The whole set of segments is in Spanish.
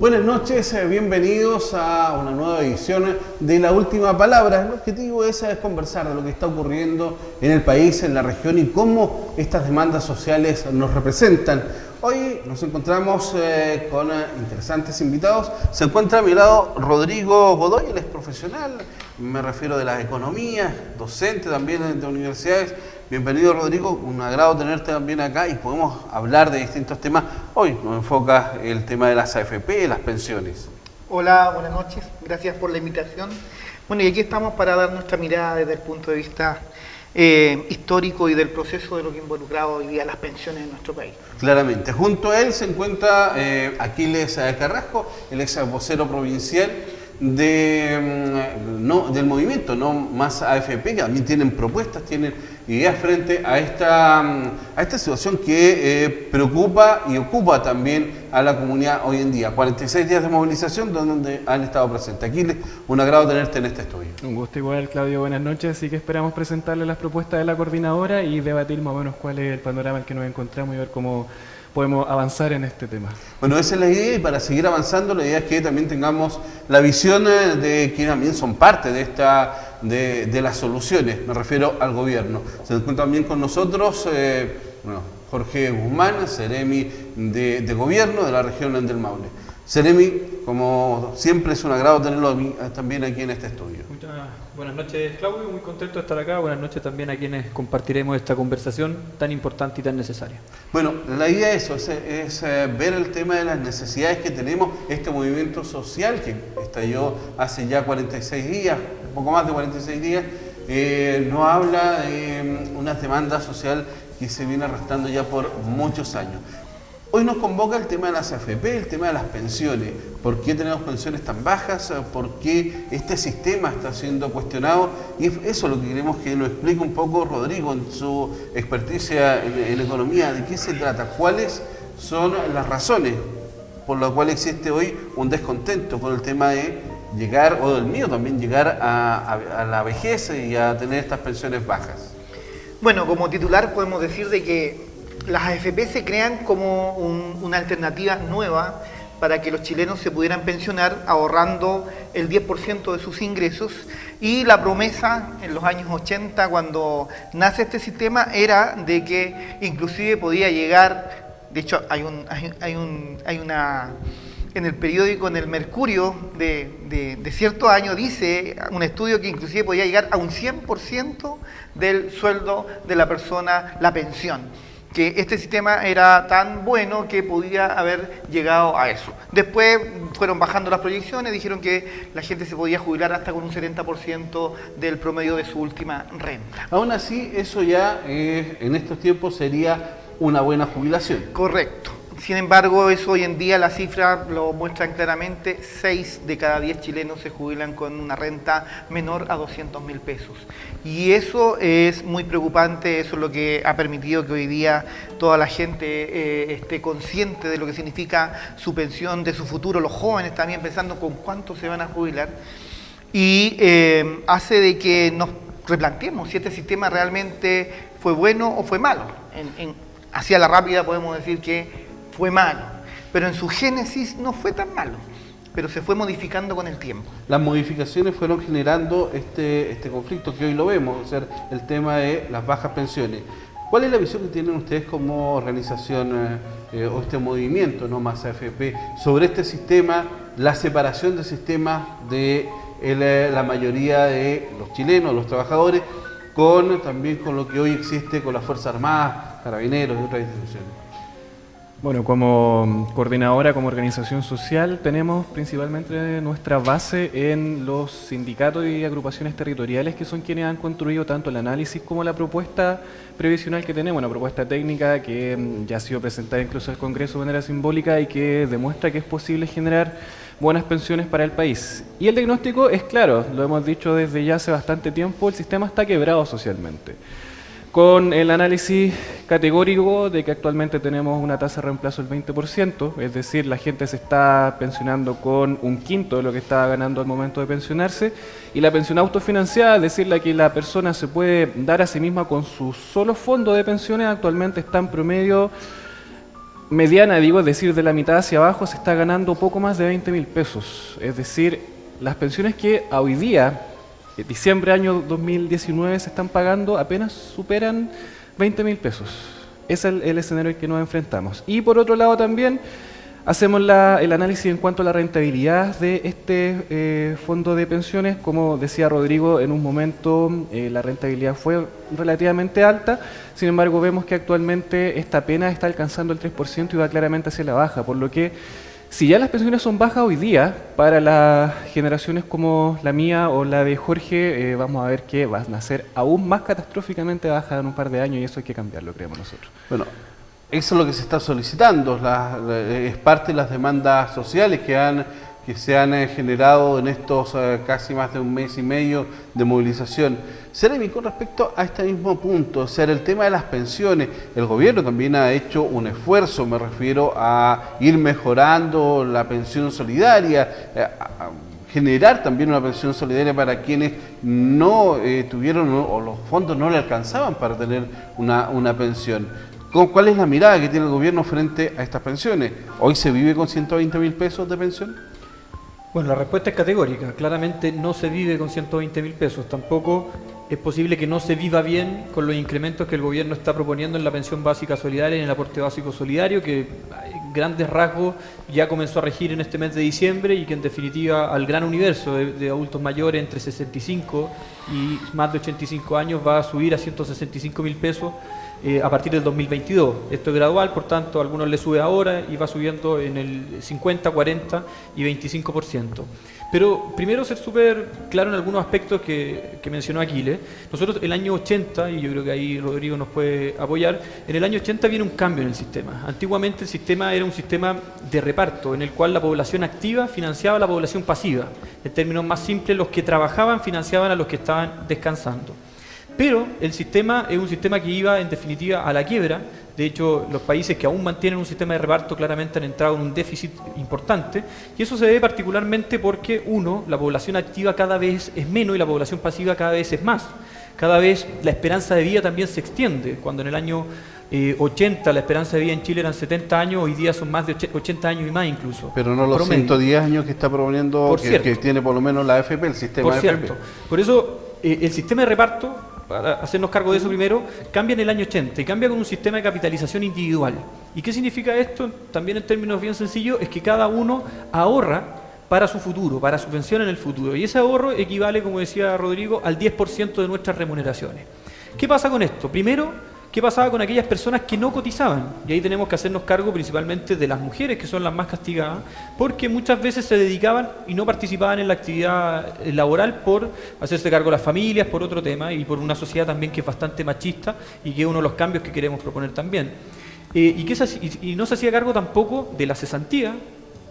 Buenas noches, bienvenidos a una nueva edición de La Última Palabra. El objetivo es conversar de lo que está ocurriendo en el país, en la región y cómo estas demandas sociales nos representan. Hoy nos encontramos con interesantes invitados. Se encuentra a mi lado Rodrigo Godoy, él es profesional, me refiero de las economías, docente también de universidades. Bienvenido, Rodrigo, un agrado tenerte también acá y podemos hablar de distintos temas. Hoy nos enfoca el tema de las AFP, las pensiones. Hola, buenas noches, gracias por la invitación. Bueno, y aquí estamos para dar nuestra mirada desde el punto de vista histórico y del proceso de lo que involucra hoy día las pensiones en nuestro país. Claramente. Junto a él se encuentra Aquiles Carrasco, el ex vocero provincial del movimiento No Más AFP, que también tienen propuestas, tienen ideas frente a esta situación que preocupa y ocupa también a la comunidad hoy en día. 46 días de movilización donde han estado presentes. Aquiles, un agrado tenerte en este estudio. Un gusto igual, Claudio, buenas noches. Así que esperamos presentarle las propuestas de la coordinadora y debatir más o menos cuál es el panorama en el que nos encontramos y ver cómo podemos avanzar en este tema. Bueno, esa es la idea, y para seguir avanzando la idea es que también tengamos la visión de quienes también son parte de las soluciones, me refiero al gobierno. Se encuentra también con nosotros Jorge Guzmán, Seremi de Gobierno de la región del Maule. Seremi, como siempre, es un agrado tenerlo también aquí en este estudio. Muchas buenas noches, Claudio, muy contento de estar acá. Buenas noches también a quienes compartiremos esta conversación tan importante y tan necesaria. Bueno, la idea es ver el tema de las necesidades que tenemos, este movimiento social que estalló hace ya 46 días, un poco más de 46 días, nos habla de una demanda social que se viene arrastrando ya por muchos años. Hoy nos convoca el tema de las AFP, el tema de las pensiones. ¿Por qué tenemos pensiones tan bajas? ¿Por qué este sistema está siendo cuestionado? Y eso es lo que queremos que nos explique un poco Rodrigo en su experticia en economía. ¿De qué se trata? ¿Cuáles son las razones por las cuales existe hoy un descontento con el tema de llegar, o del mío también, llegar a la vejez y a tener estas pensiones bajas? Bueno, como titular podemos decir de que las AFP se crean como una alternativa nueva para que los chilenos se pudieran pensionar ahorrando el 10% de sus ingresos, y la promesa en los años 80, cuando nace este sistema, era de que inclusive podía llegar, de hecho hay una en el periódico, en el Mercurio de cierto año, dice un estudio que inclusive podía llegar a un 100% del sueldo de la persona, la pensión, que este sistema era tan bueno que podía haber llegado a eso. Después fueron bajando las proyecciones, dijeron que la gente se podía jubilar hasta con un 70% del promedio de su última renta. Aún así, eso ya en estos tiempos sería una buena jubilación. Correcto. Sin embargo, eso hoy en día las cifras lo muestran claramente: 6 de cada 10 chilenos se jubilan con una renta menor a 200.000 pesos. Y eso es muy preocupante, eso es lo que ha permitido que hoy día toda la gente esté consciente de lo que significa su pensión, de su futuro, los jóvenes también pensando con cuánto se van a jubilar, y hace de que nos replanteemos si este sistema realmente fue bueno o fue malo. Hacia la rápida podemos decir que fue malo, pero en su génesis no fue tan malo, pero se fue modificando con el tiempo. Las modificaciones fueron generando este conflicto que hoy lo vemos, o sea, el tema de las bajas pensiones. ¿Cuál es la visión que tienen ustedes como organización o este movimiento No Más AFP sobre este sistema, la separación del sistema de la mayoría de los chilenos, los trabajadores, también con lo que hoy existe con las Fuerzas Armadas, Carabineros y otras instituciones? Bueno, como coordinadora, como organización social, tenemos principalmente nuestra base en los sindicatos y agrupaciones territoriales, que son quienes han construido tanto el análisis como la propuesta previsional que tenemos, una propuesta técnica que ya ha sido presentada incluso al Congreso de manera simbólica y que demuestra que es posible generar buenas pensiones para el país. Y el diagnóstico es claro, lo hemos dicho desde ya hace bastante tiempo: el sistema está quebrado socialmente. Con el análisis categórico de que actualmente tenemos una tasa de reemplazo del 20%, es decir, la gente se está pensionando con un quinto de lo que estaba ganando al momento de pensionarse, y la pensión autofinanciada, es decir, la que la persona se puede dar a sí misma con su solo fondo de pensiones, actualmente está en promedio mediana, digo, es decir, de la mitad hacia abajo, se está ganando poco más de 20.000 pesos. Es decir, las pensiones que a hoy día, diciembre año 2019, se están pagando apenas superan 20.000 pesos. Ese es el escenario al que nos enfrentamos. Y por otro lado también hacemos el análisis en cuanto a la rentabilidad de este fondo de pensiones. Como decía Rodrigo, en un momento la rentabilidad fue relativamente alta, sin embargo vemos que actualmente esta apenas está alcanzando el 3% y va claramente hacia la baja, por lo que si ya las pensiones son bajas hoy día, para las generaciones como la mía o la de Jorge, vamos a ver que van a ser aún más catastróficamente bajas en un par de años y eso hay que cambiarlo, creemos nosotros. Bueno, eso es lo que se está solicitando, es parte de las demandas sociales que se han generado en estos casi más de un mes y medio de movilización. Seremi, con respecto a este mismo punto, o sea, el tema de las pensiones, el gobierno también ha hecho un esfuerzo, me refiero a ir mejorando la pensión solidaria, a generar también una pensión solidaria para quienes no tuvieron o los fondos no le alcanzaban para tener una pensión. ¿Cuál es la mirada que tiene el gobierno frente a estas pensiones? ¿Hoy se vive con 120.000 pesos de pensión? Bueno, la respuesta es categórica. Claramente no se vive con 120.000 pesos. Tampoco es posible que no se viva bien con los incrementos que el gobierno está proponiendo en la pensión básica solidaria y en el aporte básico solidario, que en grandes rasgos ya comenzó a regir en este mes de diciembre y que en definitiva al gran universo de adultos mayores entre 65 y más de 85 años va a subir a 165.000 pesos a partir del 2022. Esto es gradual, por tanto, a algunos le sube ahora y va subiendo en el 50, 40 y 25%. Pero primero ser súper claro en algunos aspectos que mencionó Aquiles. Nosotros el año 80, y yo creo que ahí Rodrigo nos puede apoyar, en el año 80 viene un cambio en el sistema. Antiguamente el sistema era un sistema de reparto en el cual la población activa financiaba a la población pasiva. En términos más simples, los que trabajaban financiaban a los que estaban descansando. Pero el sistema es un sistema que iba en definitiva a la quiebra. De hecho, los países que aún mantienen un sistema de reparto claramente han entrado en un déficit importante y eso se debe particularmente porque, uno, la población activa cada vez es menos y la población pasiva cada vez es más. Cada vez la esperanza de vida también se extiende. Cuando en el año 80 la esperanza de vida en Chile eran 70 años, hoy día son más de 80 años y más incluso. Pero no los promedio. 110 años que está proponiendo, que tiene por lo menos la AFP, el sistema por AFP. Cierto. Por eso el sistema de reparto, para hacernos cargo de eso primero, cambia en el año 80 y cambia con un sistema de capitalización individual. ¿Y qué significa esto? También en términos bien sencillos, es que cada uno ahorra para su futuro, para su pensión en el futuro. Y ese ahorro equivale, como decía Rodrigo, al 10% de nuestras remuneraciones. ¿Qué pasa con esto? Primero, ¿qué pasaba con aquellas personas que no cotizaban? Y ahí tenemos que hacernos cargo principalmente de las mujeres, que son las más castigadas, porque muchas veces se dedicaban y no participaban en la actividad laboral por hacerse cargo de las familias, por otro tema, y por una sociedad también que es bastante machista y que es uno de los cambios que queremos proponer también. Y no se hacía cargo tampoco de la cesantía.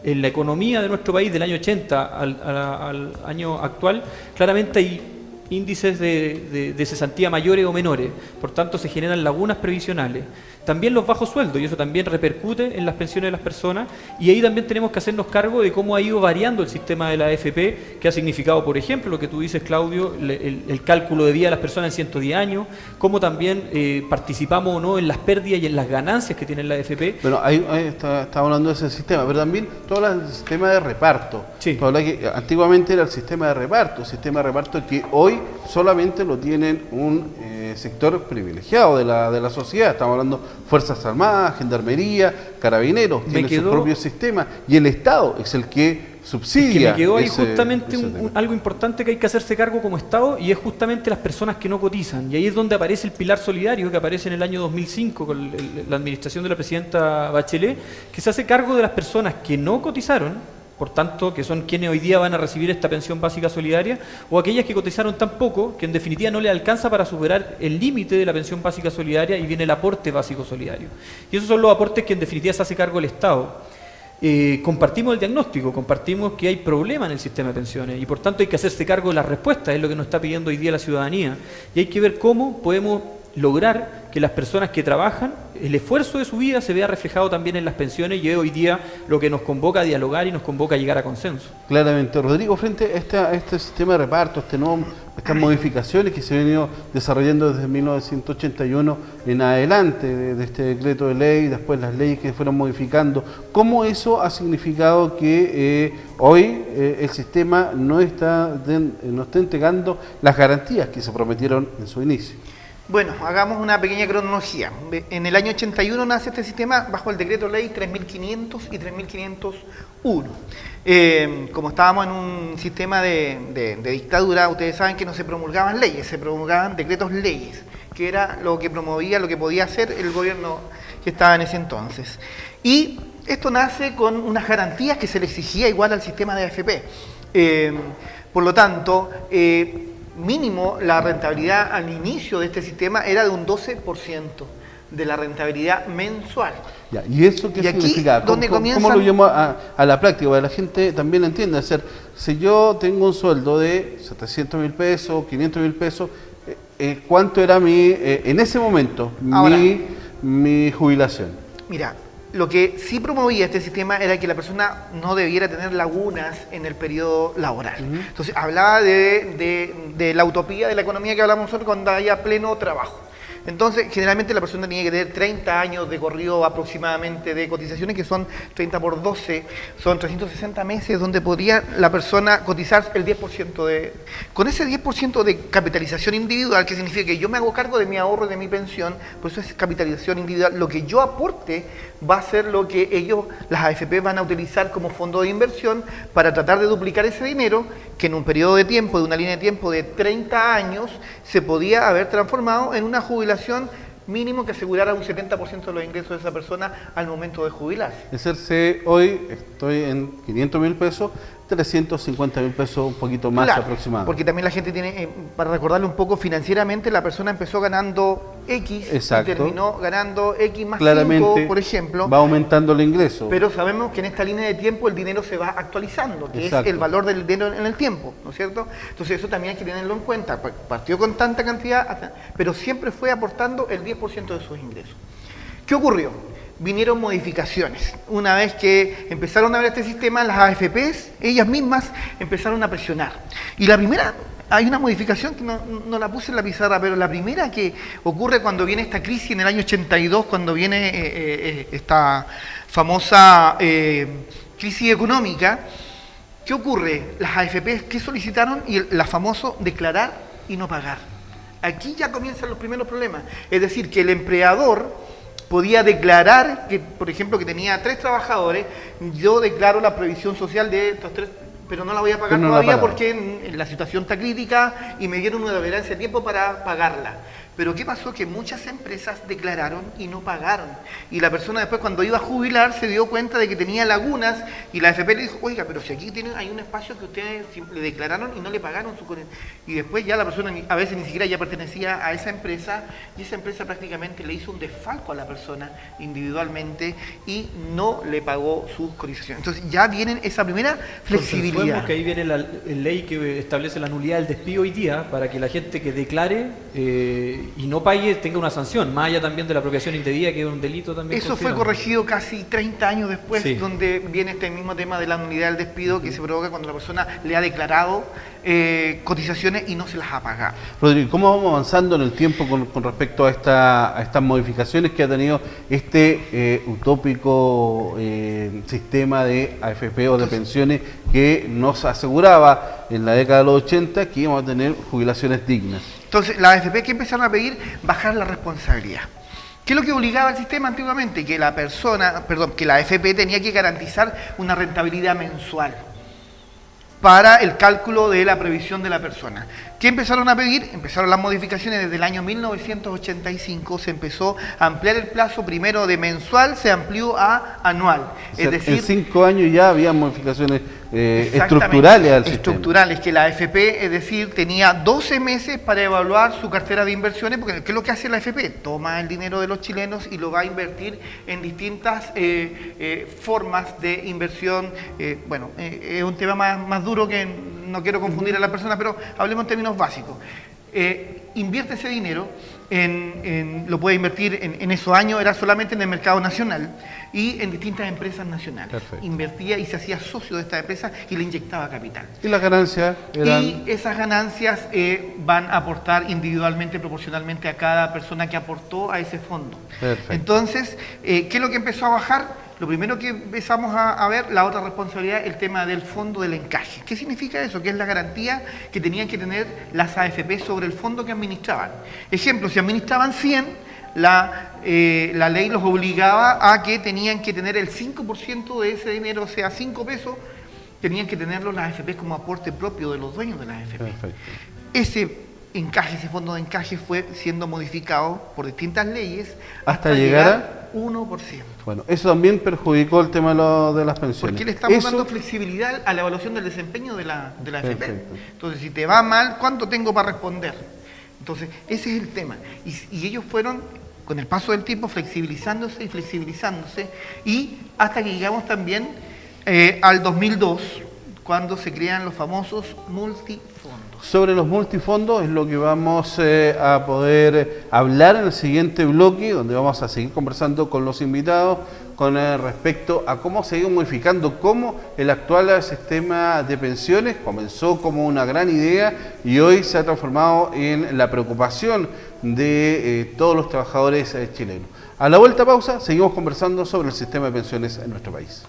En la economía de nuestro país del año 80 al año actual, claramente hay índices de cesantía mayores o menores, por tanto se generan lagunas previsionales. También los bajos sueldos, y eso también repercute en las pensiones de las personas, y ahí también tenemos que hacernos cargo de cómo ha ido variando el sistema de la AFP, que ha significado, por ejemplo, lo que tú dices, Claudio, el cálculo de vida de las personas en 110 años, cómo también participamos o no en las pérdidas y en las ganancias que tiene la AFP. Bueno, ahí está hablando de ese sistema, pero también todo el sistema de reparto. Sí. Que antiguamente era el sistema de reparto que hoy solamente lo tienen un sector privilegiado de la sociedad. Estamos hablando Fuerzas Armadas, Gendarmería, Carabineros, tienen su propio sistema y el Estado es el que subsidia. Es que me quedó ahí justamente algo importante que hay que hacerse cargo como Estado, y es justamente las personas que no cotizan. Y ahí es donde aparece el pilar solidario que aparece en el año 2005 con la administración de la presidenta Bachelet, que se hace cargo de las personas que no cotizaron, por tanto, que son quienes hoy día van a recibir esta pensión básica solidaria, o aquellas que cotizaron tan poco que en definitiva no le alcanza para superar el límite de la pensión básica solidaria y viene el aporte básico solidario. Y esos son los aportes que en definitiva se hace cargo el Estado. Compartimos el diagnóstico, compartimos que hay problema en el sistema de pensiones y por tanto hay que hacerse cargo de las respuestas, es lo que nos está pidiendo hoy día la ciudadanía, y hay que ver cómo podemos lograr que las personas que trabajan, el esfuerzo de su vida se vea reflejado también en las pensiones, y es hoy día lo que nos convoca a dialogar y nos convoca a llegar a consenso. Claramente. Rodrigo, frente a este sistema de reparto, estas modificaciones que se han venido desarrollando desde 1981 en adelante, de este decreto de ley, después las leyes que fueron modificando, ¿cómo eso ha significado que hoy el sistema no está entregando las garantías que se prometieron en su inicio? Bueno, hagamos una pequeña cronología. En el año 81 nace este sistema bajo el decreto ley 3500 y 3501. Como estábamos en un sistema de dictadura, ustedes saben que no se promulgaban leyes, se promulgaban decretos leyes, que era lo que promovía, lo que podía hacer el gobierno que estaba en ese entonces. Y esto nace con unas garantías que se le exigía igual al sistema de AFP. Por lo tanto, mínimo la rentabilidad al inicio de este sistema era de un 12% de la rentabilidad mensual. Ya, ¿y eso qué significa? ¿Cómo lo llevamos a la práctica? Para que la gente también entienda. Es decir, si yo tengo un sueldo de 700.000 pesos, 500.000 pesos, ¿cuánto era en ese momento mi jubilación? Mira, lo que sí promovía este sistema era que la persona no debiera tener lagunas en el periodo laboral. Entonces, hablaba de la utopía de la economía que hablamos nosotros cuando haya pleno trabajo. Entonces, generalmente la persona tenía que tener 30 años de corrido aproximadamente de cotizaciones, que son 30 por 12, son 360 meses, donde podría la persona cotizar el 10% de... Con ese 10% de capitalización individual, que significa que yo me hago cargo de mi ahorro y de mi pensión, pues eso es capitalización individual, lo que yo aporte va a ser lo que ellos, las AFP, van a utilizar como fondo de inversión para tratar de duplicar ese dinero, que en un periodo de tiempo, de una línea de tiempo de 30 años, se podía haber transformado en una jubilación mínimo que asegurara un 70% de los ingresos de esa persona al momento de jubilarse. Es decir, hoy estoy en 500.000 pesos, 350.000 pesos, un poquito más aproximadamente. Porque también la gente tiene, para recordarle un poco, financieramente la persona empezó ganando X. Exacto. Y terminó ganando X más claramente 5, por ejemplo. Va aumentando el ingreso. Pero sabemos que en esta línea de tiempo el dinero se va actualizando, que Exacto. es el valor del dinero en el tiempo, ¿no es cierto? Entonces eso también hay que tenerlo en cuenta. Partió con tanta cantidad, pero siempre fue aportando el 10% de sus ingresos. ¿Qué ocurrió? Vinieron modificaciones. Una vez que empezaron a ver este sistema, las AFPs, ellas mismas empezaron a presionar. Y la primera, hay una modificación que no la puse en la pizarra, pero la primera que ocurre cuando viene esta crisis en el año 82, cuando viene esta famosa crisis económica, ¿qué ocurre? Las AFPs, ¿qué solicitaron? Y la famoso declarar y no pagar. Aquí ya comienzan los primeros problemas. Es decir, que el empleador podía declarar que, por ejemplo, que tenía 3 trabajadores, yo declaro la previsión social de estos 3, pero no la voy a pagar todavía porque la situación está crítica y me dieron una tolerancia de tiempo para pagarla. Pero ¿qué pasó? Que muchas empresas declararon y no pagaron. Y la persona después, cuando iba a jubilar, se dio cuenta de que tenía lagunas y la AFP le dijo, oiga, pero si aquí hay un espacio que ustedes le declararon y no le pagaron su corriente. Y después ya la persona a veces ni siquiera ya pertenecía a esa empresa y esa empresa prácticamente le hizo un desfalco a la persona individualmente y no le pagó sus cotizaciones. Entonces ya viene esa primera flexibilidad. Que ahí viene la ley que establece la nulidad del despido hoy día para que la gente que declare y no pague tenga una sanción, más allá también de la apropiación indebida, que es un delito también. Eso fue corregido casi 30 años después, sí, donde viene este mismo tema de la nulidad del despido que se provoca cuando la persona le ha declarado cotizaciones y no se las ha pagado. Rodrigo, ¿cómo vamos avanzando en el tiempo con respecto a estas modificaciones que ha tenido este utópico sistema de AFP o de pensiones que nos aseguraba en la década de los 80 que íbamos a tener jubilaciones dignas? Entonces, las AFP que empezaron a pedir bajar la responsabilidad. ¿Qué es lo que obligaba al sistema antiguamente? Que la AFP tenía que garantizar una rentabilidad mensual para el cálculo de la previsión de la persona. ¿Qué empezaron a pedir? Empezaron las modificaciones desde el año 1985, se empezó a ampliar el plazo primero de mensual, se amplió a anual. O sea, es decir, en 5 años ya había modificaciones estructurales al sistema. Estructurales, que la AFP, es decir, tenía 12 meses para evaluar su cartera de inversiones, porque ¿qué es lo que hace la AFP? Toma el dinero de los chilenos y lo va a invertir en distintas formas de inversión. Es un tema más duro que no quiero confundir a la persona, pero hablemos en términos básicos. invierte ese dinero, lo puede invertir en esos años, era solamente en el mercado nacional y en distintas empresas nacionales. Perfecto. Invertía y se hacía socio de estas empresas y le inyectaba capital. Y las ganancias eran... Y esas ganancias van a aportar individualmente, proporcionalmente a cada persona que aportó a ese fondo. Perfecto. Entonces, ¿qué es lo que empezó a bajar? Lo primero que empezamos a ver, la otra responsabilidad, el tema del fondo del encaje. ¿Qué significa eso? Que es la garantía que tenían que tener las AFP sobre el fondo que administraban. Ejemplo, si administraban 100, la ley los obligaba a que tenían que tener el 5% de ese dinero, o sea, 5 pesos, tenían que tenerlo las AFP como aporte propio de los dueños de las AFP. Perfecto. Ese encaje, ese fondo de encaje fue siendo modificado por distintas leyes Hasta llegar a 1%. Bueno, eso también perjudicó el tema de las pensiones. Porque le estamos Eso- dando flexibilidad a la evaluación del desempeño de la AFP. Perfecto. Entonces, si te va mal, ¿cuánto tengo para responder? Entonces, ese es el tema. Y ellos fueron, con el paso del tiempo, flexibilizándose y hasta que llegamos también al 2002, cuando se crean los famosos multifondos. Sobre los multifondos es lo que vamos a poder hablar en el siguiente bloque, donde vamos a seguir conversando con los invitados con respecto a cómo se ha ido modificando, cómo el actual sistema de pensiones comenzó como una gran idea y hoy se ha transformado en la preocupación de todos los trabajadores chilenos. A la vuelta pausa, seguimos conversando sobre el sistema de pensiones en nuestro país.